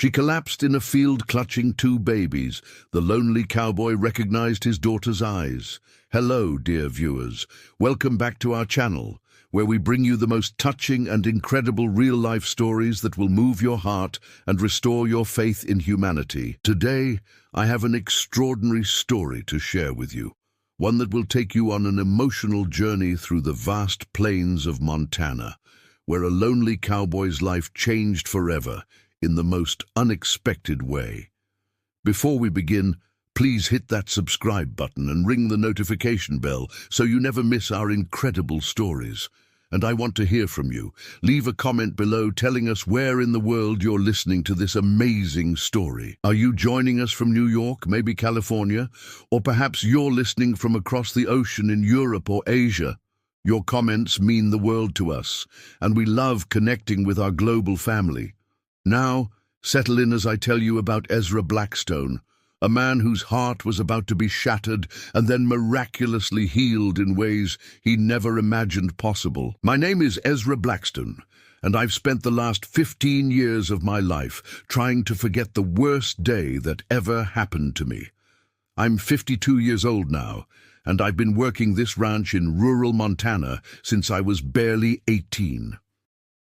She collapsed in a field clutching two babies. The lonely cowboy recognized his daughter's eyes. Hello, dear viewers. Welcome back to our channel, where we bring you the most touching and incredible real-life stories that will move your heart and restore your faith in humanity. Today, I have an extraordinary story to share with you, one that will take you on an emotional journey through the vast plains of Montana, where a lonely cowboy's life changed forever in the most unexpected way. Before we begin, please hit that subscribe button and ring the notification bell so you never miss our incredible stories. And I want to hear from you. Leave a comment below telling us where in the world you're listening to this amazing story. Are you joining us from New York, maybe California? Or perhaps you're listening from across the ocean in Europe or Asia? Your comments mean the world to us, and we love connecting with our global family. Now, settle in as I tell you about Ezra Blackstone, a man whose heart was about to be shattered and then miraculously healed in ways he never imagined possible. My name is Ezra Blackstone, and I've spent the last 15 years of my life trying to forget the worst day that ever happened to me. I'm 52 years old now, and I've been working this ranch in rural Montana since I was barely 18.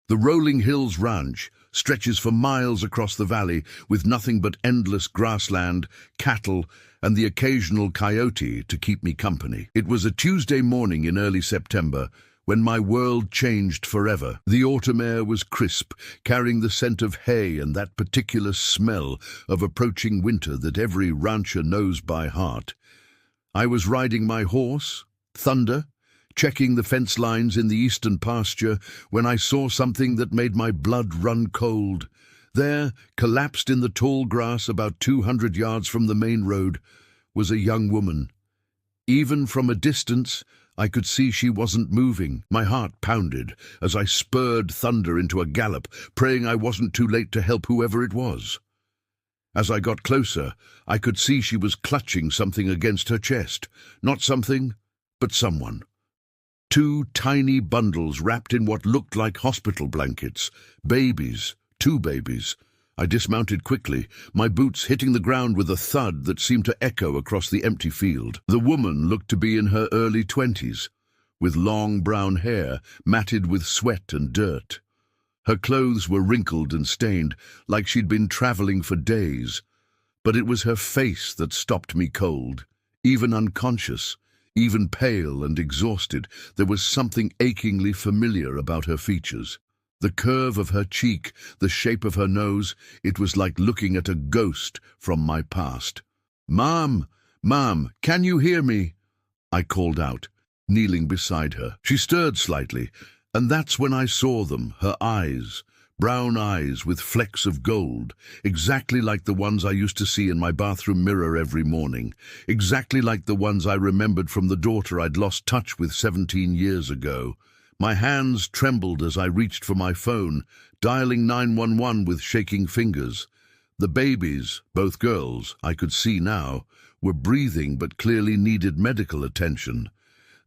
The Rolling Hills Ranch stretches for miles across the valley with nothing but endless grassland, cattle, and the occasional coyote to keep me company. It was a Tuesday morning in early September when my world changed forever. The autumn air was crisp, carrying the scent of hay and that particular smell of approaching winter that every rancher knows by heart. I was riding my horse, Thunder, checking the fence lines in the eastern pasture when I saw something that made my blood run cold. There, collapsed in the tall grass about 200 yards from the main road, was a young woman. Even from a distance, I could see she wasn't moving. My heart pounded as I spurred Thunder into a gallop, praying I wasn't too late to help whoever it was. As I got closer, I could see she was clutching something against her chest. Not something, but someone. Two tiny bundles wrapped in what looked like hospital blankets. Babies, two babies. I dismounted quickly, my boots hitting the ground with a thud that seemed to echo across the empty field. The woman looked to be in her early 20s, with long brown hair matted with sweat and dirt. Her clothes were wrinkled and stained, like she'd been traveling for days. But it was her face that stopped me cold. Even unconscious, even pale and exhausted, there was something achingly familiar about her features. The curve of her cheek, the shape of her nose, it was like looking at a ghost from my past. "Mom, Mom, can you hear me?" I called out, kneeling beside her. She stirred slightly, and that's when I saw them, her eyes. Brown eyes with flecks of gold, exactly like the ones I used to see in my bathroom mirror every morning, exactly like the ones I remembered from the daughter I'd lost touch with 17 years ago. My hands trembled as I reached for my phone, dialing 911 with shaking fingers. The babies, both girls, I could see now, were breathing but clearly needed medical attention.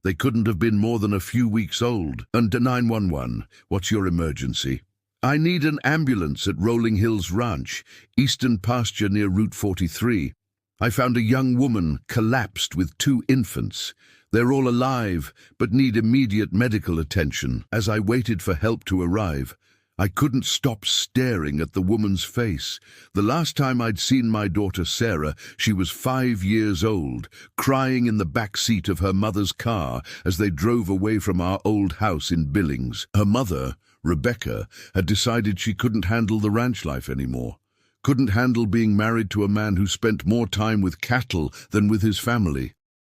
They couldn't have been more than a few weeks old. And 911, what's your emergency? I need an ambulance at Rolling Hills Ranch, eastern pasture near Route 43. I found a young woman collapsed with two infants. They're all alive, but need immediate medical attention. As I waited for help to arrive, I couldn't stop staring at the woman's face. The last time I'd seen my daughter Sarah, she was 5 years old, crying in the back seat of her mother's car as they drove away from our old house in Billings. Her mother, Rebecca, had decided she couldn't handle the ranch life anymore, couldn't handle being married to a man who spent more time with cattle than with his family.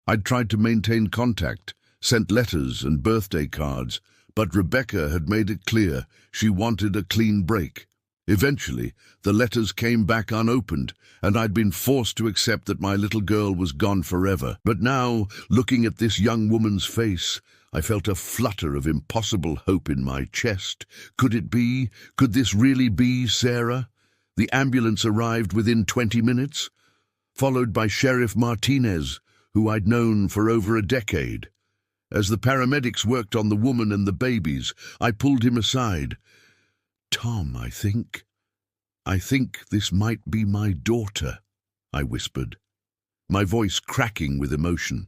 I'd tried to maintain contact, sent letters and birthday cards, but Rebecca had made it clear she wanted a clean break. Eventually, the letters came back unopened, and I'd been forced to accept that my little girl was gone forever. But now, looking at this young woman's face, I felt a flutter of impossible hope in my chest. Could it be? Could this really be Sarah? The ambulance arrived within 20 minutes, followed by Sheriff Martinez, who I'd known for over a decade. As the paramedics worked on the woman and the babies, I pulled him aside. "Tom, I think." "I think this might be my daughter," I whispered, my voice cracking with emotion.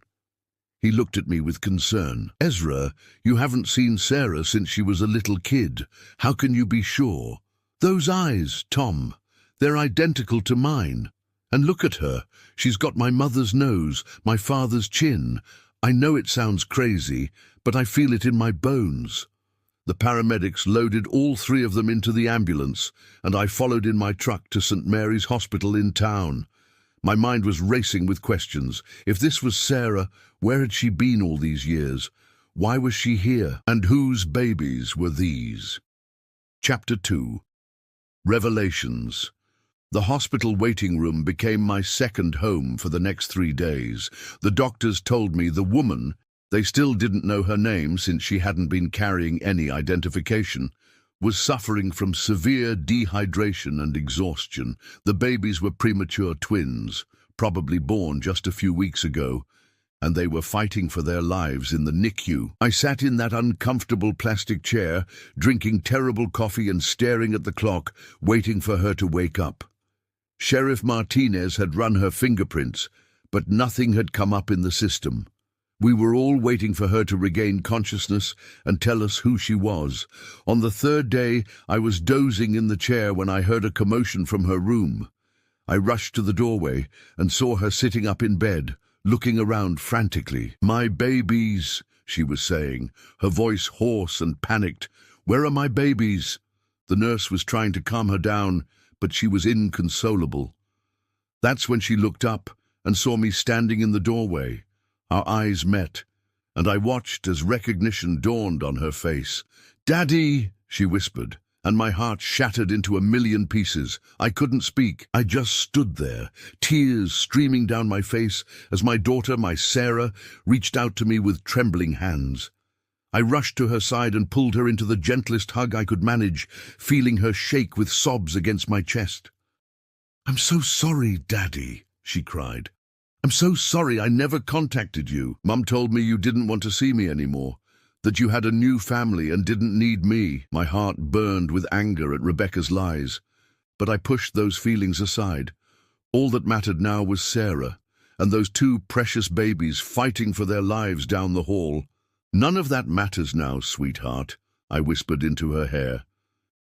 He looked at me with concern. "Ezra, you haven't seen Sarah since she was a little kid. How can you be sure?" "Those eyes, Tom, they're identical to mine. And look at her. She's got my mother's nose, my father's chin. I know it sounds crazy, but I feel it in my bones." The paramedics loaded all three of them into the ambulance, and I followed in my truck to St. Mary's Hospital in town. My mind was racing with questions. If this was Sarah, where had she been all these years? Why was she here? And whose babies were these? Chapter 2. Revelations. The hospital waiting room became my second home for the next 3 days. The doctors told me the woman, they still didn't know her name since she hadn't been carrying any identification, was suffering from severe dehydration and exhaustion. The babies were premature twins, probably born just a few weeks ago, and they were fighting for their lives in the NICU. I sat in that uncomfortable plastic chair, drinking terrible coffee and staring at the clock, waiting for her to wake up. Sheriff Martinez had run her fingerprints, but nothing had come up in the system. We were all waiting for her to regain consciousness and tell us who she was. On the third day, I was dozing in the chair when I heard a commotion from her room. I rushed to the doorway and saw her sitting up in bed, looking around frantically. "My babies," she was saying, her voice hoarse and panicked. "Where are my babies?" The nurse was trying to calm her down, but she was inconsolable. That's when she looked up and saw me standing in the doorway. Our eyes met, and I watched as recognition dawned on her face. "Daddy," she whispered, and my heart shattered into a million pieces. I couldn't speak. I just stood there, tears streaming down my face as my daughter, my Sarah, reached out to me with trembling hands. I rushed to her side and pulled her into the gentlest hug I could manage, feeling her shake with sobs against my chest. "I'm so sorry, Daddy," she cried. "I'm so sorry I never contacted you. Mum told me you didn't want to see me anymore, that you had a new family and didn't need me." My heart burned with anger at Rebecca's lies, but I pushed those feelings aside. All that mattered now was Sarah, and those two precious babies fighting for their lives down the hall. "None of that matters now, sweetheart," I whispered into her hair.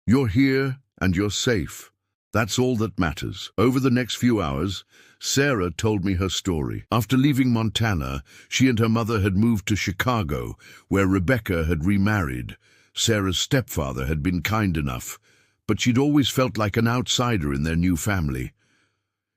"You're here and you're safe. That's all that matters." Over the next few hours, Sarah told me her story. After leaving Montana, she and her mother had moved to Chicago, where Rebecca had remarried. Sarah's stepfather had been kind enough, but she'd always felt like an outsider in their new family.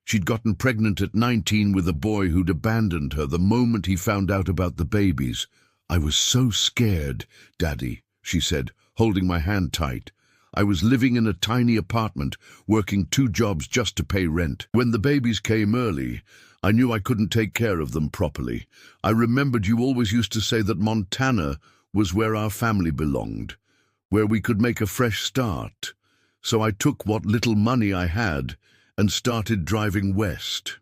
She'd gotten pregnant at 19 with a boy who'd abandoned her the moment he found out about the babies. "I was so scared, Daddy," she said, holding my hand tight. "I was living in a tiny apartment, working 2 jobs just to pay rent. When the babies came early, I knew I couldn't take care of them properly. I remembered you always used to say that Montana was where our family belonged, where we could make a fresh start. So I took what little money I had and started driving west."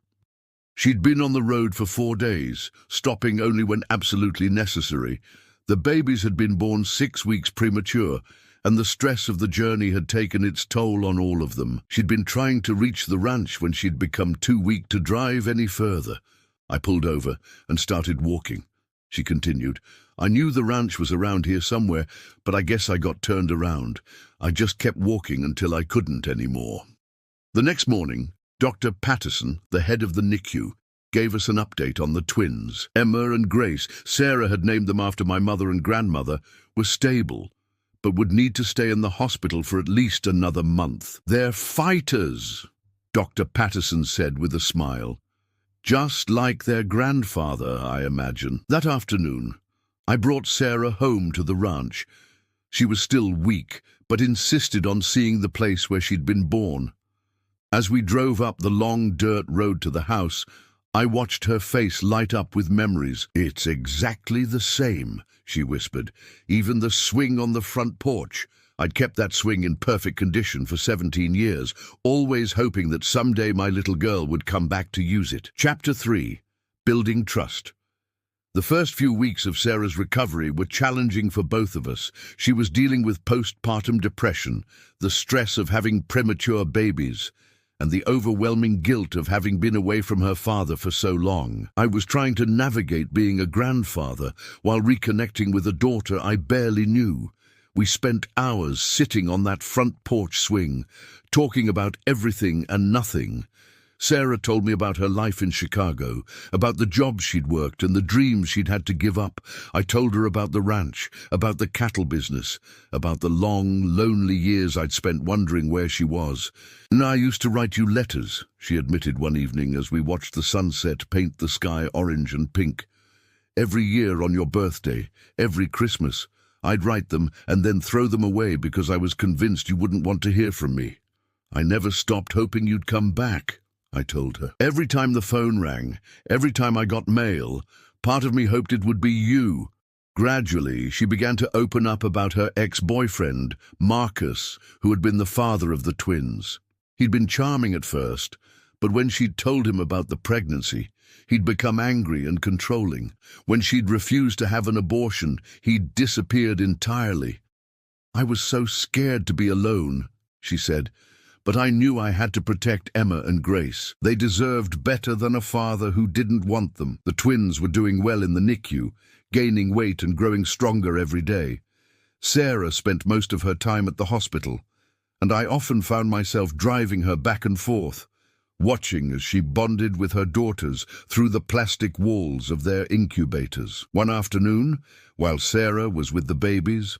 She'd been on the road for 4 days, stopping only when absolutely necessary. The babies had been born 6 weeks premature, and the stress of the journey had taken its toll on all of them. She'd been trying to reach the ranch when she'd become too weak to drive any further. I pulled over and started walking. She continued, "I knew the ranch was around here somewhere, but I guess I got turned around. I just kept walking until I couldn't anymore." The next morning, Dr. Patterson, the head of the NICU, gave us an update on the twins. Emma and Grace, Sarah had named them after my mother and grandmother, were stable, but would need to stay in the hospital for at least another month. "They're fighters," Dr. Patterson said with a smile. "Just like their grandfather, I imagine." That afternoon, I brought Sarah home to the ranch. She was still weak, but insisted on seeing the place where she'd been born. As we drove up the long dirt road to the house, I watched her face light up with memories. "It's exactly the same," she whispered. "Even the swing on the front porch. I'd kept that swing in perfect condition for 17 years, always hoping that someday my little girl would come back to use it." Chapter 3. Building Trust. The first few weeks of Sarah's recovery were challenging for both of us. She was dealing with postpartum depression, the stress of having premature babies, and the overwhelming guilt of having been away from her father for so long. I was trying to navigate being a grandfather while reconnecting with a daughter I barely knew. We spent hours sitting on that front porch swing, talking about everything and nothing. Sarah told me about her life in Chicago, about the jobs she'd worked and the dreams she'd had to give up. I told her about the ranch, about the cattle business, about the long, lonely years I'd spent wondering where she was. "And I used to write you letters," she admitted one evening as we watched the sunset paint the sky orange and pink. "Every year on your birthday, every Christmas, I'd write them and then throw them away because I was convinced you wouldn't want to hear from me. I never stopped hoping you'd come back," I told her. "Every time the phone rang, every time I got mail, part of me hoped it would be you." Gradually, she began to open up about her ex-boyfriend, Marcus, who had been the father of the twins. He'd been charming at first, but when she'd told him about the pregnancy, he'd become angry and controlling. When she'd refused to have an abortion, he'd disappeared entirely. "I was so scared to be alone," she said, "but I knew I had to protect Emma and Grace. They deserved better than a father who didn't want them." The twins were doing well in the NICU, gaining weight and growing stronger every day. Sarah spent most of her time at the hospital, and I often found myself driving her back and forth, watching as she bonded with her daughters through the plastic walls of their incubators. One afternoon, while Sarah was with the babies,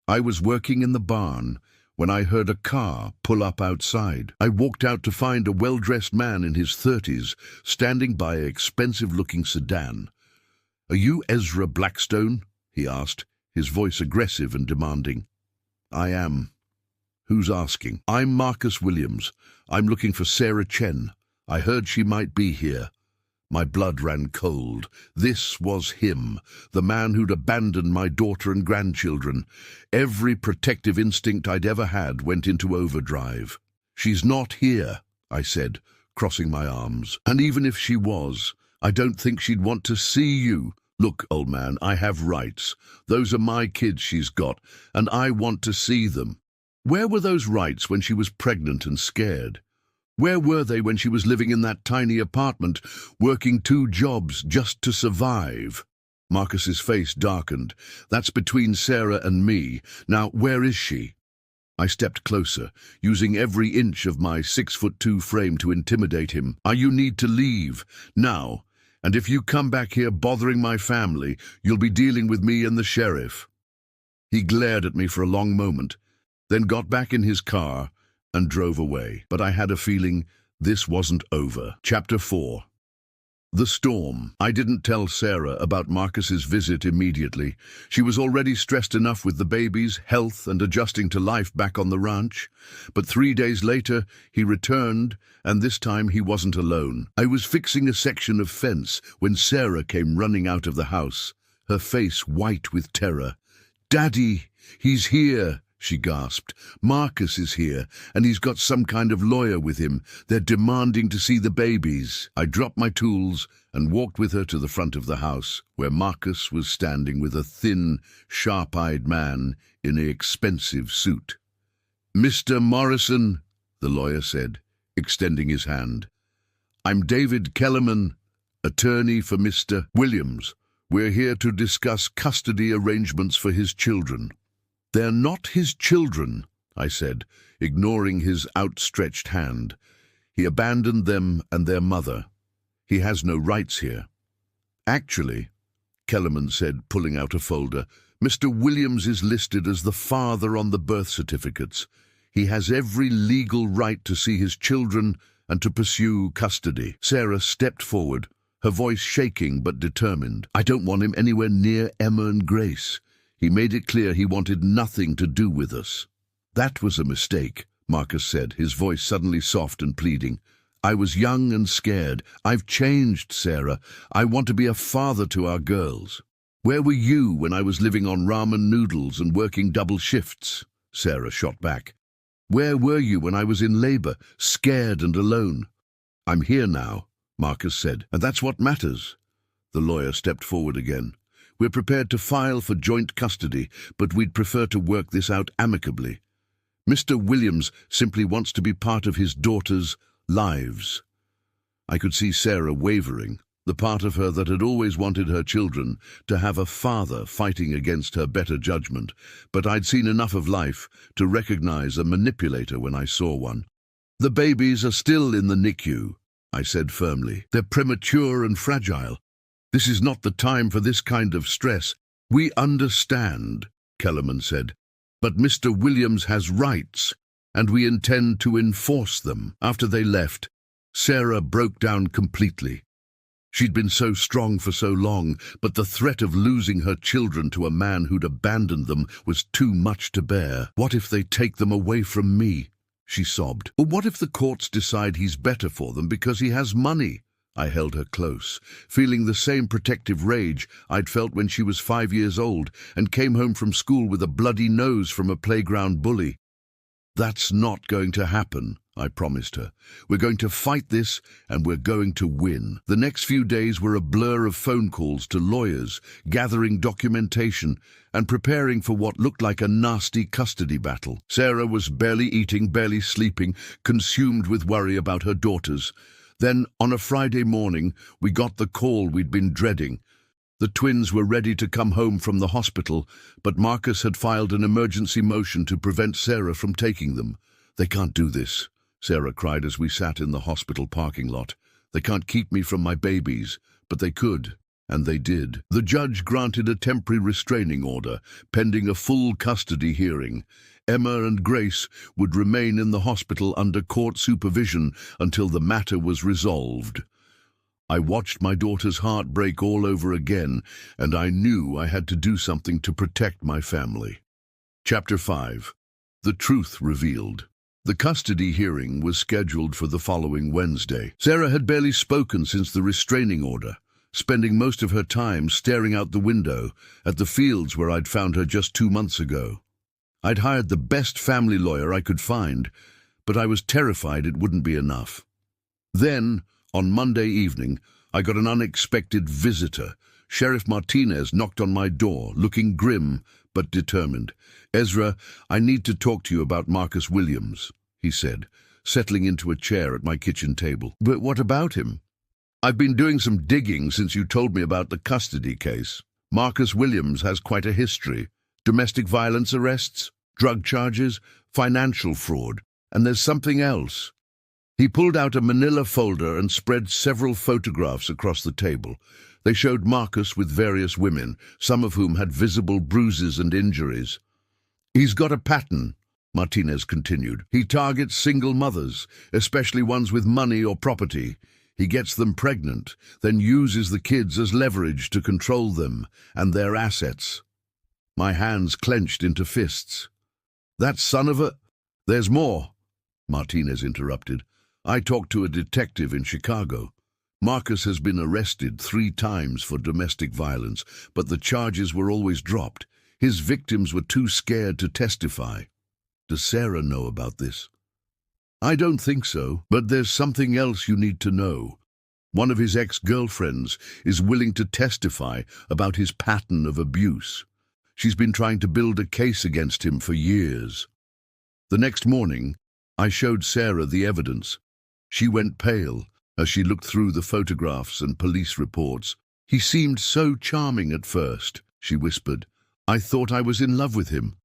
I was working in the barn when I heard a car pull up outside. I walked out to find a well-dressed man in his 30s standing by an expensive-looking sedan. "Are you Ezra Blackstone?" he asked, his voice aggressive and demanding. "I am." "Who's asking?" "I'm Marcus Williams. I'm looking for Sarah Chen. I heard she might be here." My blood ran cold. This was him, the man who'd abandoned my daughter and grandchildren. Every protective instinct I'd ever had went into overdrive. "She's not here," I said, crossing my arms. "And even if she was, I don't think she'd want to see you. Look, old man, I have rights. Those are my kids she's got, and I want to see them." Where were those rights when she was pregnant and scared? Where were they when she was living in that tiny apartment, working 2 jobs just to survive? Marcus's face darkened. "That's between Sarah and me. Now, where is she?" I stepped closer, using every inch of my 6'2" frame to intimidate him. "You need to leave, now. And if you come back here bothering my family, you'll be dealing with me and the sheriff." He glared at me for a long moment, then got back in his car and drove away. But I had a feeling this wasn't over. Chapter 4. The storm. I didn't tell Sarah about Marcus's visit immediately. She was already stressed enough with the babies, health, and adjusting to life back on the ranch. But 3 days later, he returned, and this time he wasn't alone. I was fixing a section of fence when Sarah came running out of the house, her face white with terror. "Daddy, he's here," she gasped. "Marcus is here, and he's got some kind of lawyer with him. They're demanding to see the babies." I dropped my tools and walked with her to the front of the house, where Marcus was standing with a thin, sharp-eyed man in an expensive suit. "Mr. Morrison," the lawyer said, extending his hand. "I'm David Kellerman, attorney for Mr. Williams. We're here to discuss custody arrangements for his children." "They're not his children," I said, ignoring his outstretched hand. "He abandoned them and their mother. He has no rights here." "Actually," Kellerman said, pulling out a folder, "Mr. Williams is listed as the father on the birth certificates. He has every legal right to see his children and to pursue custody." Sarah stepped forward, her voice shaking but determined. "I don't want him anywhere near Emma and Grace. He made it clear he wanted nothing to do with us." "That was a mistake," Marcus said, his voice suddenly soft and pleading. "I was young and scared. I've changed, Sarah. I want to be a father to our girls." "Where were you when I was living on ramen noodles and working double shifts?" Sarah shot back. "Where were you when I was in labor, scared and alone?" "I'm here now," Marcus said, "and that's what matters. The lawyer stepped forward again. "We're prepared to file for joint custody, but we'd prefer to work this out amicably. Mr. Williams simply wants to be part of his daughter's lives." I could see Sarah wavering, the part of her that had always wanted her children to have a father fighting against her better judgment, but I'd seen enough of life to recognize a manipulator when I saw one. "The babies are still in the NICU," I said firmly. "They're premature and fragile. This is not the time for this kind of stress." "We understand," Kellerman said, "but Mr. Williams has rights, and we intend to enforce them." After they left, Sarah broke down completely. She'd been so strong for so long, but the threat of losing her children to a man who'd abandoned them was too much to bear. "What if they take them away from me?" she sobbed. "Or what if the courts decide he's better for them because he has money?" I held her close, feeling the same protective rage I'd felt when she was 5 years old and came home from school with a bloody nose from a playground bully. "That's not going to happen," I promised her. "We're going to fight this, and we're going to win." The next few days were a blur of phone calls to lawyers, gathering documentation, and preparing for what looked like a nasty custody battle. Sarah was barely eating, barely sleeping, consumed with worry about her daughters. Then, on a Friday morning, we got the call we'd been dreading. The twins were ready to come home from the hospital, but Marcus had filed an emergency motion to prevent Sarah from taking them. "They can't do this," Sarah cried as we sat in the hospital parking lot. "They can't keep me from my babies, but they could, and they did." The judge granted a temporary restraining order, pending a full custody hearing. Emma and Grace would remain in the hospital under court supervision until the matter was resolved. I watched my daughter's heart break all over again, and I knew I had to do something to protect my family. Chapter 5. The Truth Revealed. The custody hearing was scheduled for the following Wednesday. Sarah had barely spoken since the restraining order, spending most of her time staring out the window at the fields where I'd found her just 2 months ago. I'd hired the best family lawyer I could find, but I was terrified it wouldn't be enough. Then, on Monday evening, I got an unexpected visitor. Sheriff Martinez knocked on my door, looking grim but determined. "Ezra, I need to talk to you about Marcus Williams," he said, settling into a chair at my kitchen table. "But what about him?" "I've been doing some digging since you told me about the custody case. Marcus Williams has quite a history. Domestic violence arrests, drug charges, financial fraud, and there's something else." He pulled out a manila folder and spread several photographs across the table. They showed Marcus with various women, some of whom had visible bruises and injuries. "He's got a pattern," Martinez continued. "He targets single mothers, especially ones with money or property. He gets them pregnant, then uses the kids as leverage to control them and their assets." My hands clenched into fists. "That son of a—" "There's more," Martinez interrupted. "I talked to a detective in Chicago. Marcus has been arrested 3 times for domestic violence, but the charges were always dropped. His victims were too scared to testify." "Does Sarah know about this?" "I don't think so, but there's something else you need to know. One of his ex-girlfriends is willing to testify about his pattern of abuse. She's been trying to build a case against him for years." The next morning, I showed Sarah the evidence. She went pale as she looked through the photographs and police reports. "He seemed so charming at first," she whispered. "I thought I was in love with him."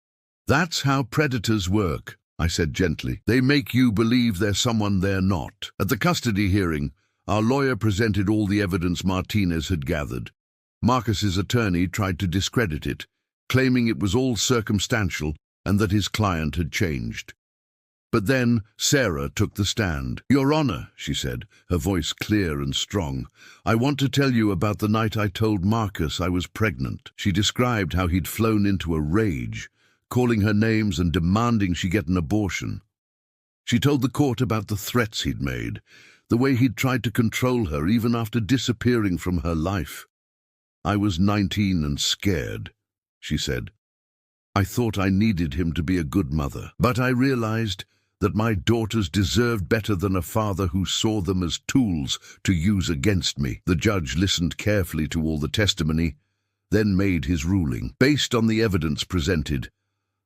"That's how predators work," I said gently. "They make you believe they're someone they're not." At the custody hearing, our lawyer presented all the evidence Martinez had gathered. Marcus's attorney tried to discredit it, claiming it was all circumstantial and that his client had changed. But then Sarah took the stand. "Your Honor," she said, her voice clear and strong, "I want to tell you about the night I told Marcus I was pregnant." She described how he'd flown into a rage, calling her names and demanding she get an abortion. She told the court about the threats he'd made, the way he'd tried to control her even after disappearing from her life. "I was 19 and scared," she said. "I thought I needed him to be a good mother, but I realized that my daughters deserved better than a father who saw them as tools to use against me. The judge listened carefully to all the testimony, then made his ruling. Based on the evidence presented,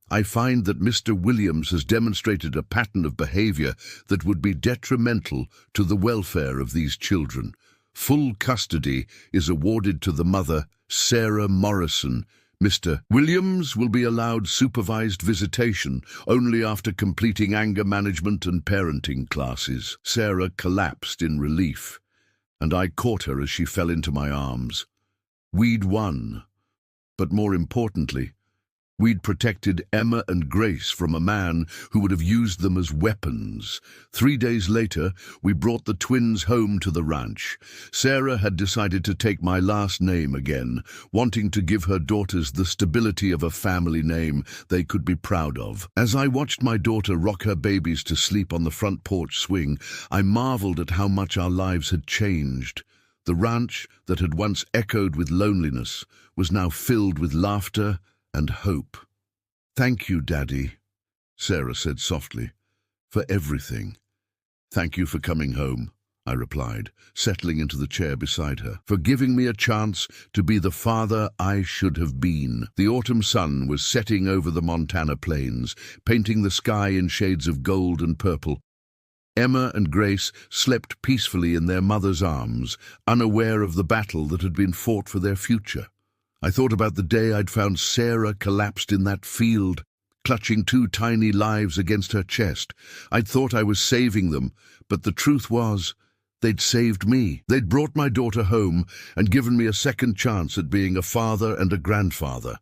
I find that Mr. Williams has demonstrated a pattern of behavior that would be detrimental to the welfare of these children. Full custody is awarded to the mother, Sarah Morrison. Mr. Williams will be allowed supervised visitation only after completing anger management and parenting classes. Sarah collapsed in relief, and I caught her as she fell into my arms. We'd won, but more importantly, we'd protected Emma and Grace from a man who would have used them as weapons. 3 days later, we brought the twins home to the ranch. Sarah had decided to take my last name again, wanting to give her daughters the stability of a family name they could be proud of. As I watched my daughter rock her babies to sleep on the front porch swing, I marveled at how much our lives had changed. The ranch that had once echoed with loneliness was now filled with laughter and hope. "Thank you, Daddy," Sarah said softly, "for everything." "Thank you for coming home," I replied, settling into the chair beside her, "for giving me a chance to be the father I should have been." The autumn sun was setting over the Montana plains, painting the sky in shades of gold and purple. Emma and Grace slept peacefully in their mother's arms, unaware of the battle that had been fought for their future. I thought about the day I'd found Sarah collapsed in that field, clutching 2 tiny lives against her chest. I'd thought I was saving them, but the truth was, they'd saved me. They'd brought my daughter home and given me a second chance at being a father and a grandfather.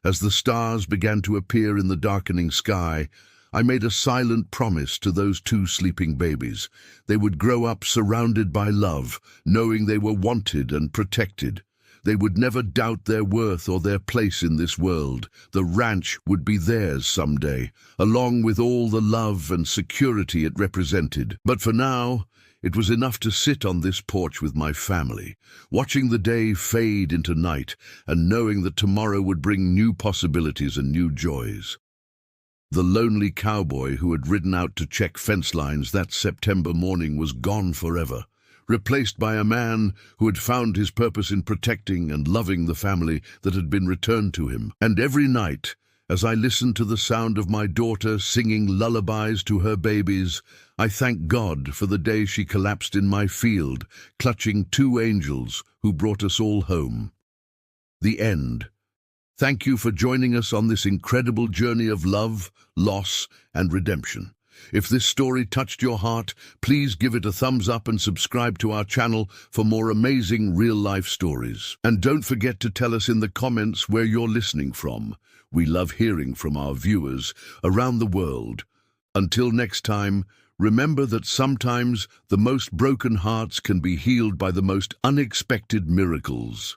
As the stars began to appear in the darkening sky, I made a silent promise to those 2 sleeping babies. They would grow up surrounded by love, knowing they were wanted and protected. They would never doubt their worth or their place in this world. The ranch would be theirs someday, along with all the love and security it represented. But for now, it was enough to sit on this porch with my family, watching the day fade into night and knowing that tomorrow would bring new possibilities and new joys. The lonely cowboy who had ridden out to check fence lines that September morning was gone forever, replaced by a man who had found his purpose in protecting and loving the family that had been returned to him. And every night, as I listened to the sound of my daughter singing lullabies to her babies, I thanked God for the day she collapsed in my field, clutching 2 angels who brought us all home. The end. Thank you for joining us on this incredible journey of love, loss, and redemption. If this story touched your heart, please give it a thumbs up and subscribe to our channel for more amazing real-life stories. And don't forget to tell us in the comments where you're listening from. We love hearing from our viewers around the world. Until next time, remember that sometimes the most broken hearts can be healed by the most unexpected miracles.